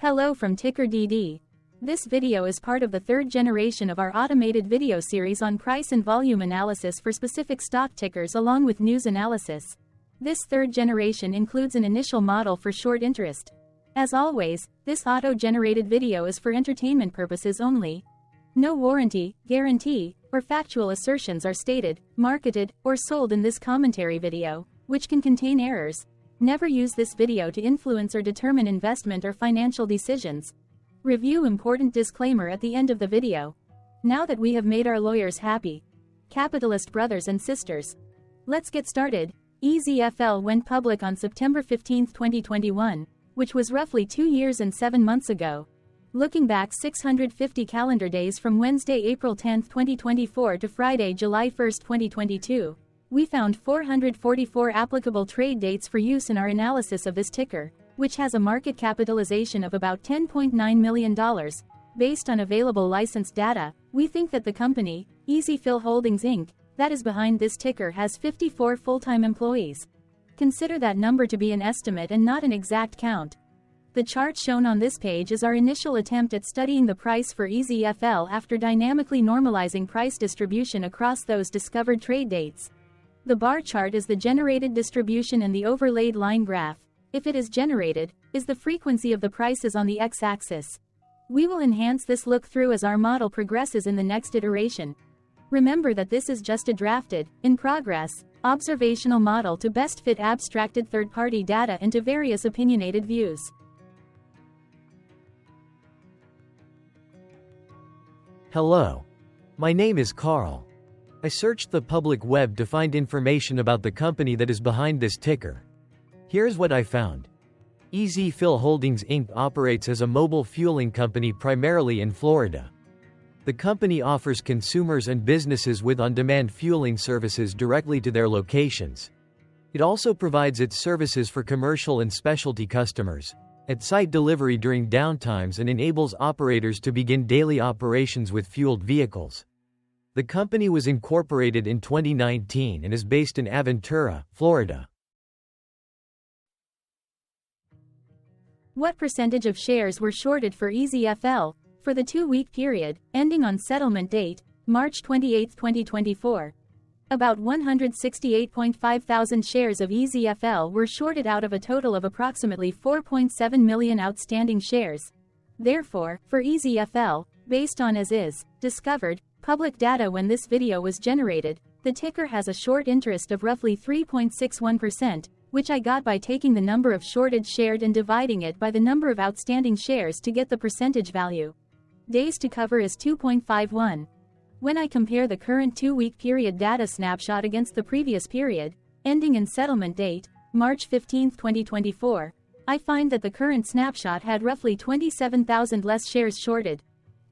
Hello from TickerDD. This video is part of the third generation of our automated video series on price and volume analysis for specific stock tickers along with news analysis. This third generation includes an initial model for short interest. As always, this auto-generated video is for entertainment purposes only. No warranty, guarantee, or factual assertions are stated, marketed, or sold in this commentary video, which can contain errors. Never use this video to influence or determine investment or financial decisions. Review important disclaimer at the end of the video. Now that we have made our lawyers happy, capitalist brothers and sisters, let's get started. EZFL went public on September 15, 2021, which was roughly 2 years and 7 months ago. Looking back 650 calendar days from Wednesday, April 10, 2024 to Friday, July 1, 2022, we found 444 applicable trade dates for use in our analysis of this ticker, which has a market capitalization of about $10.9 million. Based on available licensed data, we think that the company, EZFL Holdings Inc., that is behind this ticker has 54 full-time employees. Consider that number to be an estimate and not an exact count. The chart shown on this page is our initial attempt at studying the price for EZFL after dynamically normalizing price distribution across those discovered trade dates. The bar chart is the generated distribution and the overlaid line graph, if it is generated, is the frequency of the prices on the x-axis. We will enhance this look-through as our model progresses in the next iteration. Remember that this is just a drafted, in progress, observational model to best fit abstracted third-party data into various opinionated views. Hello. My name is Carl. I searched the public web to find information about the company that is behind this ticker. Here's what I found. EZFL Holdings Inc. operates as a mobile fueling company primarily in Florida. The company offers consumers and businesses with on-demand fueling services directly to their locations. It also provides its services for commercial and specialty customers, at-site delivery during downtimes, and enables operators to begin daily operations with fueled vehicles. The company was incorporated in 2019 and is based in Aventura, Florida. What percentage of shares were shorted for EZFL for the 2-week period, ending on settlement date, March 28, 2024? About 168.5 thousand shares of EZFL were shorted out of a total of approximately 4.7 million outstanding shares. Therefore, for EZFL, based on as-is, discovered, public data when this video was generated, the ticker has a short interest of roughly 3.61%, which I got by taking the number of shorted shared and dividing it by the number of outstanding shares to get the percentage value. Days to cover is 2.51. When I compare the current 2-week period data snapshot against the previous period, ending in settlement date, March 15, 2024, I find that the current snapshot had roughly 27,000 less shares shorted.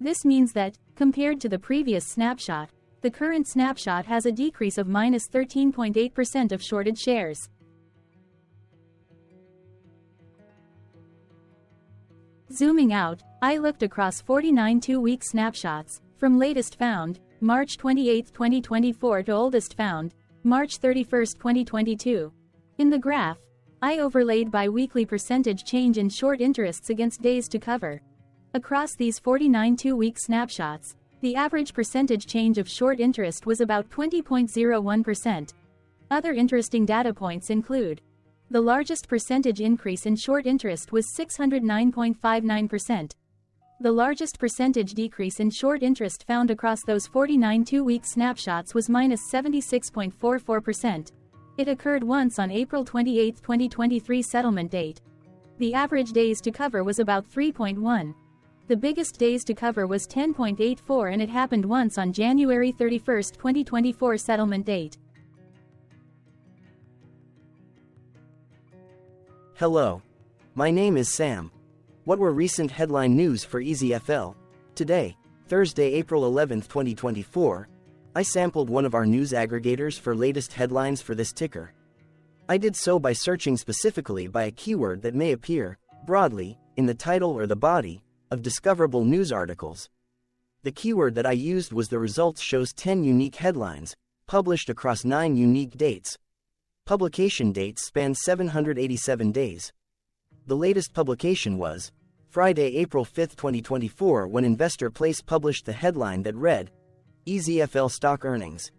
This means that, compared to the previous snapshot, the current snapshot has a decrease of minus 13.8% of shorted shares. Zooming out, I looked across 49 2-week snapshots, from latest found, March 28, 2024 to oldest found, March 31, 2022. In the graph, I overlaid bi-weekly percentage change in short interests against days to cover. Across these 49 2-week snapshots, the average percentage change of short interest was about 20.01%. Other interesting data points include: the largest percentage increase in short interest was 609.59%. The largest percentage decrease in short interest found across those 49 2-week snapshots was minus 76.44%. It occurred once on April 28, 2023 settlement date. The average days to cover was about 3.1. The biggest days to cover was 10.84, and it happened once on January 31, 2024 settlement date. Hello. My name is Sam. What were recent headline news for EZFL? Today, Thursday, April 11, 2024, I sampled one of our news aggregators for latest headlines for this ticker. I did so by searching specifically by a keyword that may appear, broadly, in the title or the body of discoverable news articles. The keyword that I used was the results shows 10 unique headlines, published across 9 unique dates. Publication dates span 787 days. The latest publication was Friday, April 5, 2024, when Investor Place published the headline that read, EZFL Stock Earnings.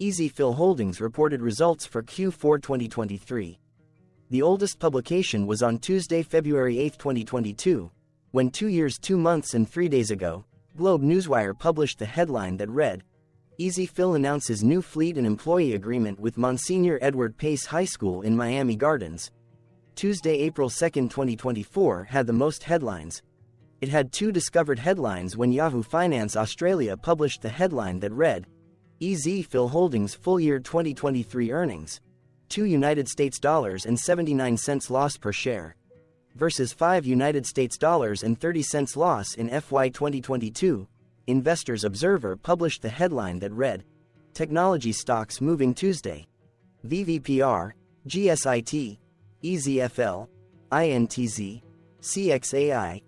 EZFL Holdings reported results for Q4 2023. The oldest publication was on Tuesday, February 8, 2022, when 2 years, 2 months and 3 days ago, Globe Newswire published the headline that read, EZFL announces new fleet and employee agreement with Monsignor Edward Pace High School in Miami Gardens. Tuesday, April 2, 2024 had the most headlines. It had 2 discovered headlines when Yahoo Finance Australia published the headline that read, EZFL Holdings full year 2023 earnings. $2.79 loss per share. Versus $5.30 loss in FY 2022. Investors Observer published the headline that read, Technology Stocks Moving Tuesday. VVPR, GSIT, EZFL, INTZ, CXAI,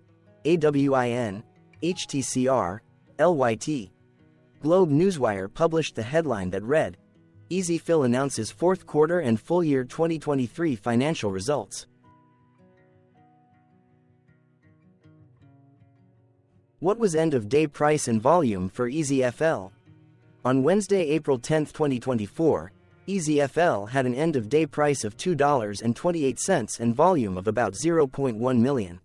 AWIN, HTCR, LYT. Globe Newswire published the headline that read, EZFL announces fourth quarter and full year 2023 financial results. What was end-of-day price and volume for EZFL? On Wednesday, April 10, 2024, EZFL had an end-of-day price of $2.28 and volume of about 0.1 million.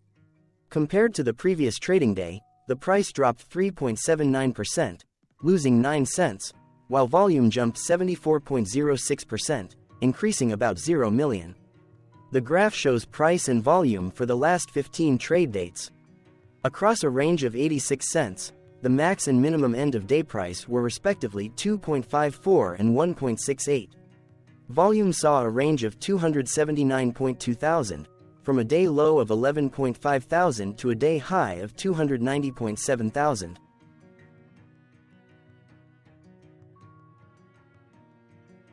Compared to the previous trading day, the price dropped 3.79%, losing 9 cents, while volume jumped 74.06%, increasing about 0 million. The graph shows price and volume for the last 15 trade dates. Across a range of 86 cents, the max and minimum end-of-day price were respectively 2.54 and 1.68. Volume saw a range of 279.2 thousand, from a day low of 11.5 thousand to a day high of 290.7 thousand.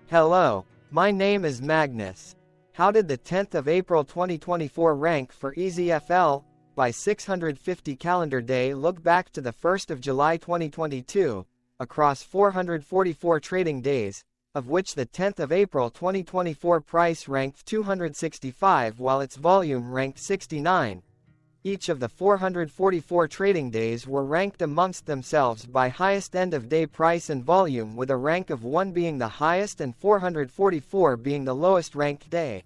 Hello, my name is Magnus. How did the 10th of April 2024 rank for EZFL? By 650 calendar day look back to the 1st of July 2022, across 444 trading days, of which the 10th of April 2024 price ranked 265 while its volume ranked 69. Each of the 444 trading days were ranked amongst themselves by highest end-of-day price and volume, with a rank of 1 being the highest and 444 being the lowest ranked day.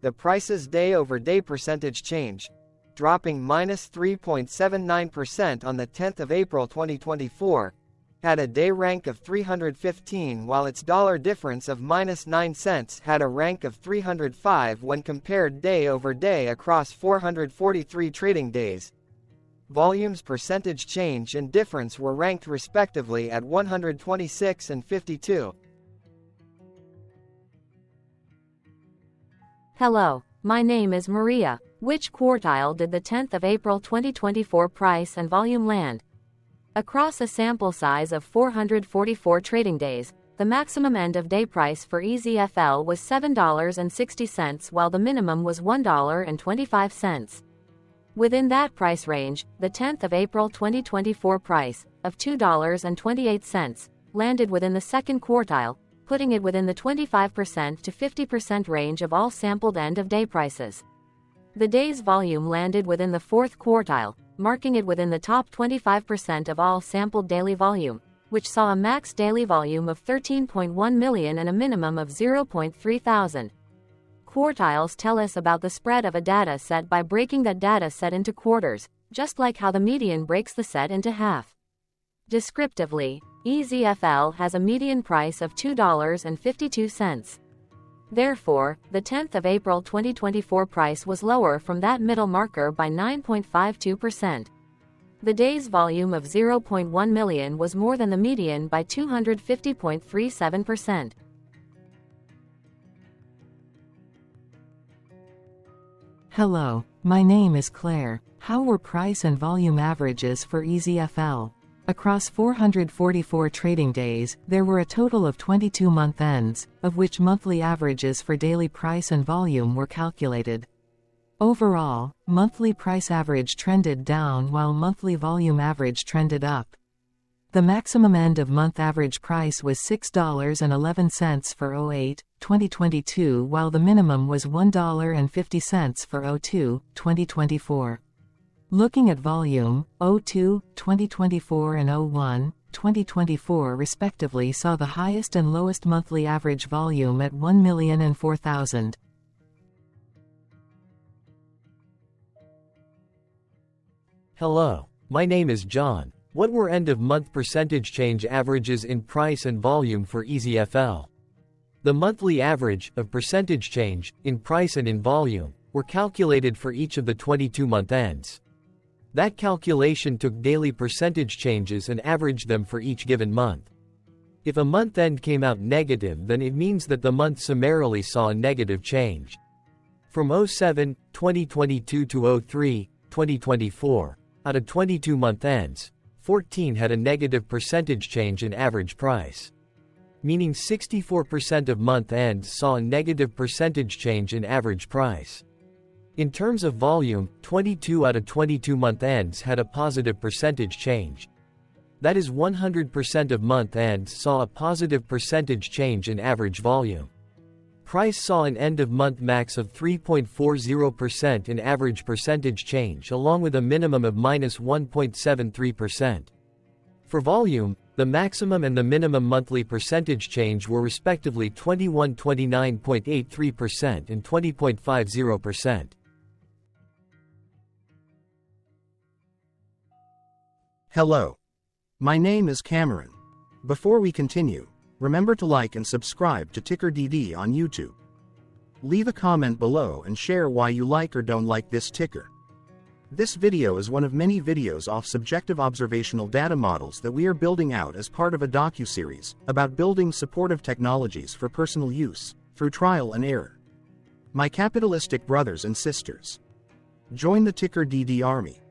The price's day-over-day percentage change, dropping -3.79% on the 10th of April 2024, had a day rank of 315 while its dollar difference of -9 cents had a rank of 305 when compared day over day across 443 trading days. Volume's percentage change and difference were ranked respectively at 126 and 52. Hello, my name is Maria. Which quartile did the 10th of April 2024 price and volume land? Across a sample size of 444 trading days, the maximum end-of-day price for EZFL was $7.60 while the minimum was $1.25. Within that price range, the 10th of April 2024 price, of $2.28, landed within the second quartile, putting it within the 25% to 50% range of all sampled end-of-day prices. The day's volume landed within the fourth quartile, marking it within the top 25% of all sampled daily volume, which saw a max daily volume of 13.1 million and a minimum of 0.3 thousand. Quartiles tell us about the spread of a data set by breaking that data set into quarters, just like how the median breaks the set into half. Descriptively, EZFL has a median price of $2.52. Therefore, the 10th of April 2024 price was lower from that middle marker by 9.52%. The day's volume of 0.1 million was more than the median by 250.37%. Hello, my name is Claire. How were price and volume averages for EZFL? Across 444 trading days, there were a total of 22 month ends, of which monthly averages for daily price and volume were calculated. Overall, monthly price average trended down while monthly volume average trended up. The maximum end-of-month average price was $6.11 for 08-2022 while the minimum was $1.50 for 02-2024. Looking at volume, 02, 2024 and 01, 2024 respectively saw the highest and lowest monthly average volume at 1,004,000. Hello, my name is John. What were end-of-month percentage change averages in price and volume for EZFL? The monthly average of percentage change in price and in volume were calculated for each of the 22-month ends. That calculation took daily percentage changes and averaged them for each given month. If a month end came out negative, then it means that the month summarily saw a negative change. From 07, 2022 to 03, 2024, out of 22 month ends, 14 had a negative percentage change in average price. Meaning 64% of month ends saw a negative percentage change in average price. In terms of volume, 22 out of 22 month ends had a positive percentage change. That is 100% of month ends saw a positive percentage change in average volume. Price saw an end-of-month max of 3.40% in average percentage change along with a minimum of -1.73%. For volume, the maximum and the minimum monthly percentage change were respectively 29.83% and 20.50%. Hello. My name is Cameron. Before we continue, remember to like and subscribe to TickerDD on YouTube. Leave a comment below and share why you like or don't like this ticker. This video is one of many videos off subjective observational data models that we are building out as part of a docu-series about building supportive technologies for personal use, through trial and error. My capitalistic brothers and sisters, join the TickerDD army.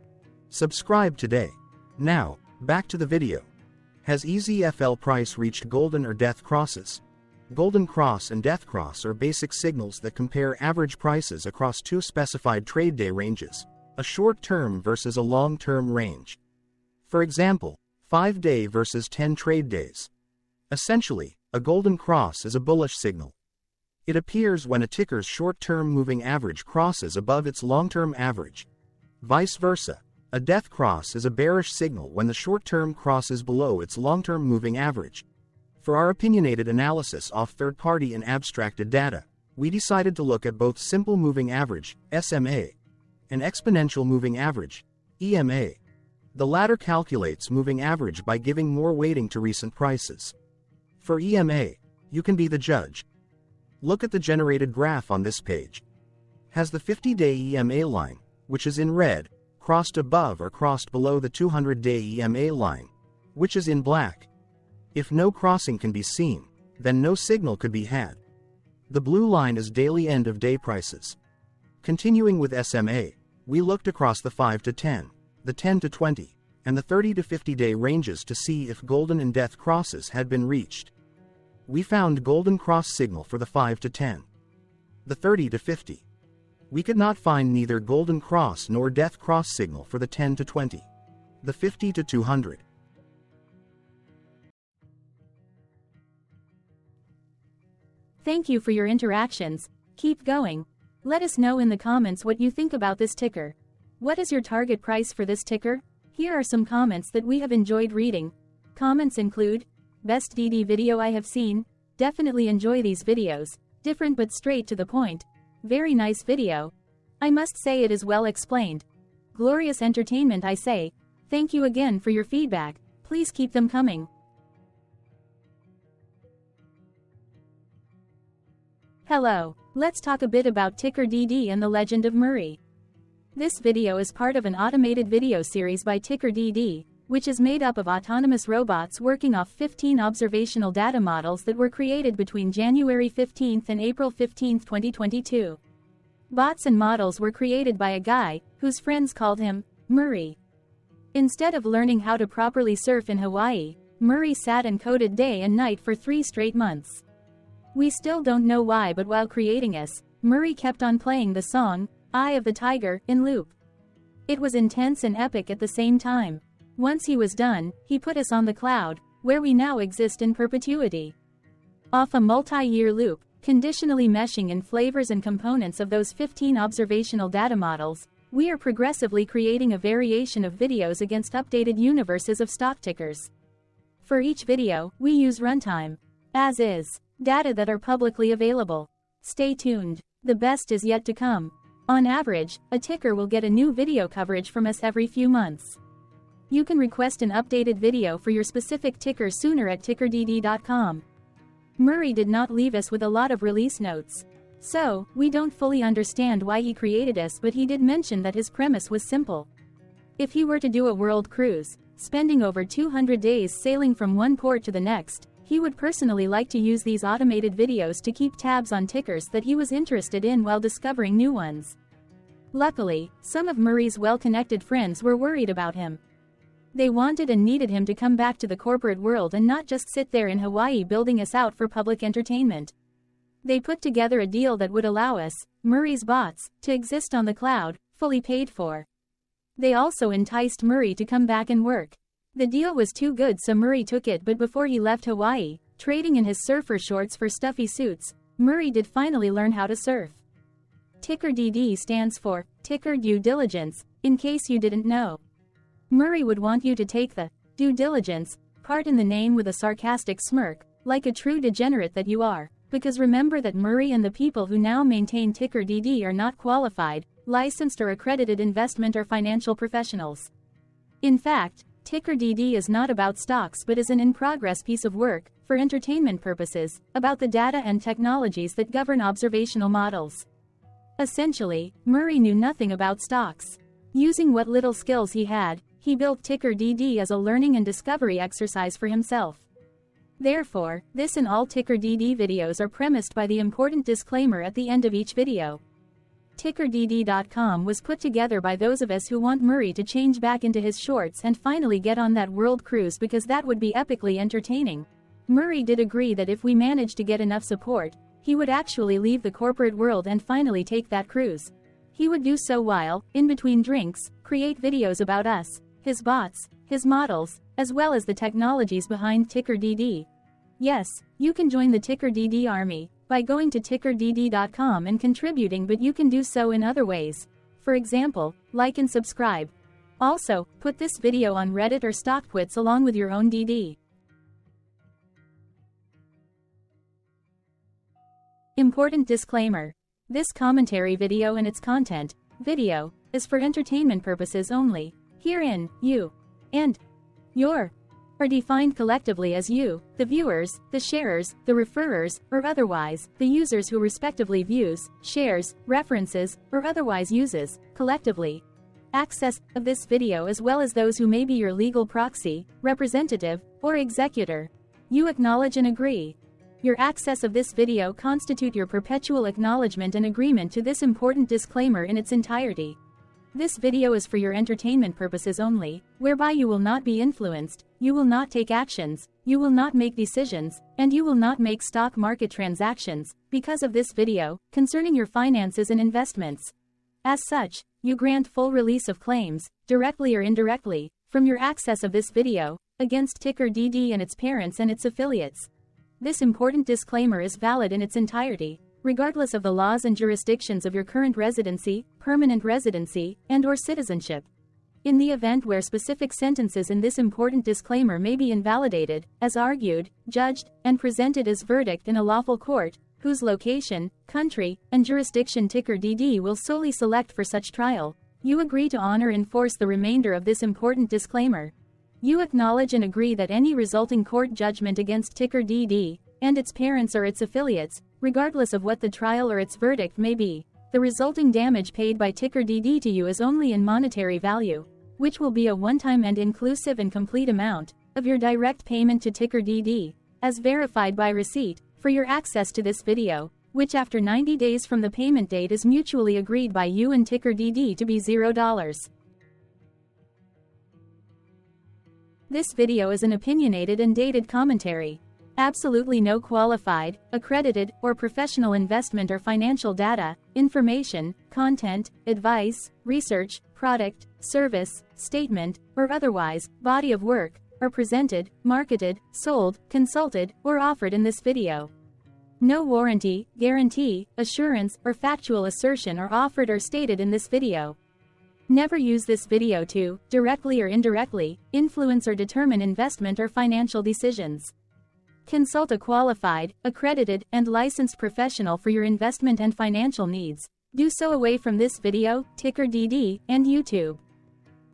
Subscribe today. Now, back to the video. Has EZFL price reached golden or death crosses? Golden cross and death cross are basic signals that compare average prices across two specified trade day ranges, a short-term versus a long-term range. For example, 5-day versus 10 trade days. Essentially, a golden cross is a bullish signal. It appears when a ticker's short-term moving average crosses above its long-term average. Vice versa, a death cross is a bearish signal when the short-term crosses below its long-term moving average. For our opinionated analysis off third-party and abstracted data, we decided to look at both simple moving average, SMA, and exponential moving average, EMA. The latter calculates moving average by giving more weighting to recent prices. For EMA, you can be the judge. Look at the generated graph on this page. Has the 50-day EMA line, which is in red, crossed above or crossed below the 200-day EMA line, which is in black? If no crossing can be seen, then no signal could be had. The blue line is daily end-of-day prices. Continuing with SMA, we looked across the 5 to 10, the 10 to 20, and the 30 to 50-day ranges to see if golden and death crosses had been reached. We found golden cross signal for the 5 to 10. The 30 to 50. We could not find neither golden cross nor death cross signal for the 10 to 20. The 50 to 200. Thank you for your interactions. Keep going. Let us know in the comments what you think about this ticker. What is your target price for this ticker? Here are some comments that we have enjoyed reading. Comments include, best DD video I have seen, definitely enjoy these videos, different but straight to the point. Very nice video. I must say it is well explained. Glorious entertainment I say. Thank you again for your feedback. Please keep them coming. Hello. Let's talk a bit about TickerDD and the Legend of Murray. This video is part of an automated video series by TickerDD, which is made up of autonomous robots working off 15 observational data models that were created between January 15 and April 15, 2022. Bots and models were created by a guy, whose friends called him Murray. Instead of learning how to properly surf in Hawaii, Murray sat and coded day and night for 3 straight months. We still don't know why, but while creating us, Murray kept on playing the song, Eye of the Tiger, in loop. It was intense and epic at the same time. Once he was done, he put us on the cloud, where we now exist in perpetuity. Off a multi-year loop, conditionally meshing in flavors and components of those 15 observational data models, we are progressively creating a variation of videos against updated universes of stock tickers. For each video, we use runtime, as is, data that are publicly available. Stay tuned. The best is yet to come. On average, a ticker will get a new video coverage from us every few months. You can request an updated video for your specific ticker sooner at TickerDD.com. Murray did not leave us with a lot of release notes. So, we don't fully understand why he created us, but he did mention that his premise was simple. If he were to do a world cruise, spending over 200 days sailing from one port to the next, he would personally like to use these automated videos to keep tabs on tickers that he was interested in while discovering new ones. Luckily, some of Murray's well-connected friends were worried about him. They wanted and needed him to come back to the corporate world and not just sit there in Hawaii building us out for public entertainment. They put together a deal that would allow us, Murray's bots, to exist on the cloud, fully paid for. They also enticed Murray to come back and work. The deal was too good, so Murray took it, but before he left Hawaii, trading in his surfer shorts for stuffy suits, Murray did finally learn how to surf. TickerDD stands for Ticker Due Diligence, in case you didn't know. Murray would want you to take the due diligence part in the name with a sarcastic smirk, like a true degenerate that you are. Because remember that Murray and the people who now maintain TickerDD are not qualified, licensed or accredited investment or financial professionals. In fact, TickerDD is not about stocks but is an in-progress piece of work, for entertainment purposes, about the data and technologies that govern observational models. Essentially, Murray knew nothing about stocks. Using what little skills he had, he built TickerDD as a learning and discovery exercise for himself. Therefore, this and all TickerDD videos are premised by the important disclaimer at the end of each video. TickerDD.com was put together by those of us who want Murray to change back into his shorts and finally get on that world cruise, because that would be epically entertaining. Murray did agree that if we managed to get enough support, he would actually leave the corporate world and finally take that cruise. He would do so while, in between drinks, create videos about us, his bots, his models, as well as the technologies behind TickerDD. Yes, you can join the TickerDD army by going to TickerDD.com and contributing, but you can do so in other ways. For example, like and subscribe. Also, put this video on Reddit or StockTwits along with your own DD. Important disclaimer. This commentary video and its content, video, is for entertainment purposes only. Herein, you and your are defined collectively as you, the viewers, the sharers, the referrers, or otherwise, the users who respectively views, shares, references, or otherwise uses, collectively, access of this video, as well as those who may be your legal proxy, representative, or executor. You acknowledge and agree. Your access of this video constitute your perpetual acknowledgement and agreement to this important disclaimer in its entirety. This video is for your entertainment purposes only, whereby you will not be influenced, you will not take actions, you will not make decisions, and you will not make stock market transactions, because of this video, concerning your finances and investments. As such, you grant full release of claims, directly or indirectly, from your access of this video, against TickerDD and its parents and its affiliates. This important disclaimer is valid in its entirety, regardless of the laws and jurisdictions of your current residency, permanent residency, and/or citizenship. In the event where specific sentences in this important disclaimer may be invalidated, as argued, judged, and presented as verdict in a lawful court, whose location, country, and jurisdiction TickerDD will solely select for such trial, you agree to honor and enforce the remainder of this important disclaimer. You acknowledge and agree that any resulting court judgment against TickerDD and its parents or its affiliates, regardless of what the trial or its verdict may be, the resulting damage paid by TickerDD to you is only in monetary value, which will be a one-time and inclusive and complete amount of your direct payment to TickerDD, as verified by receipt, for your access to this video, which after 90 days from the payment date is mutually agreed by you and TickerDD to be $0. This video is an opinionated and dated commentary. Absolutely no qualified, accredited, or professional investment or financial data, information, content, advice, research, product, service, statement, or otherwise, body of work, are presented, marketed, sold, consulted, or offered in this video. No warranty, guarantee, assurance, or factual assertion are offered or stated in this video. Never use this video to, directly or indirectly, influence or determine investment or financial decisions. Consult a qualified, accredited, and licensed professional for your investment and financial needs. Do so away from this video, TickerDD, and YouTube.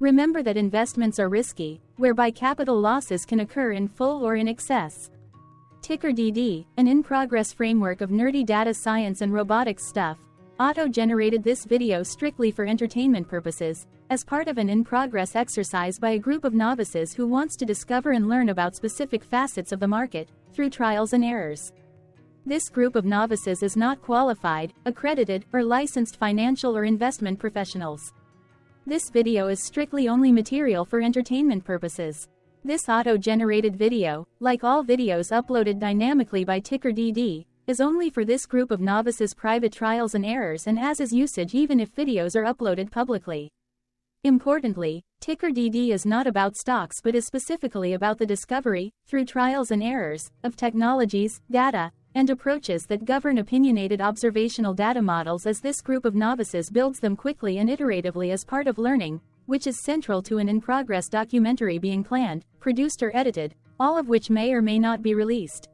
Remember that investments are risky, whereby capital losses can occur in full or in excess. TickerDD, an in-progress framework of nerdy data science and robotics stuff, auto-generated this video strictly for entertainment purposes, as part of an in-progress exercise by a group of novices who wants to discover and learn about specific facets of the market, through trials and errors. This group of novices is not qualified, accredited, or licensed financial or investment professionals. This video is strictly only material for entertainment purposes. This auto-generated video, like all videos uploaded dynamically by TickerDD, is only for this group of novices' private trials and errors and as is usage even if videos are uploaded publicly. Importantly, TickerDD is not about stocks but is specifically about the discovery, through trials and errors, of technologies, data, and approaches that govern opinionated observational data models as this group of novices builds them quickly and iteratively as part of learning, which is central to an in-progress documentary being planned, produced or edited, all of which may or may not be released.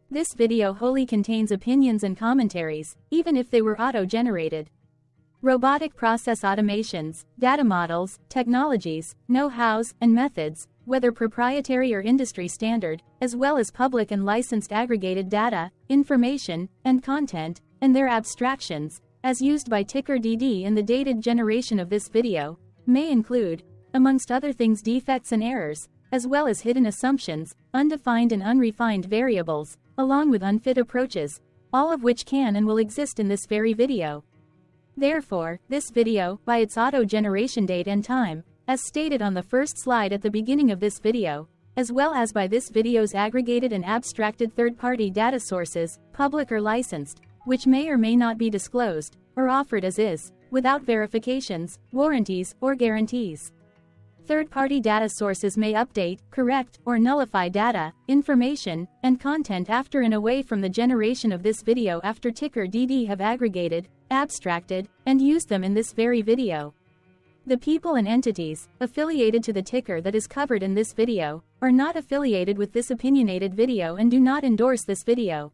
This video wholly contains opinions and commentaries, even if they were auto-generated. Robotic process automations, data models, technologies, know-hows, and methods, whether proprietary or industry standard, as well as public and licensed aggregated data, information, and content, and their abstractions, as used by TickerDD in the dated generation of this video, may include, amongst other things, defects and errors, as well as hidden assumptions, undefined and unrefined variables, along with unfit approaches, all of which can and will exist in this very video. Therefore, this video, by its auto-generation date and time, as stated on the first slide at the beginning of this video, as well as by this video's aggregated and abstracted third-party data sources, public or licensed, which may or may not be disclosed, or offered as is, without verifications, warranties, or guarantees. Third-party data sources may update, correct, or nullify data, information, and content after and away from the generation of this video after TickerDD have aggregated, abstracted, and used them in this very video. The people and entities, affiliated to the ticker that is covered in this video, are not affiliated with this opinionated video and do not endorse this video.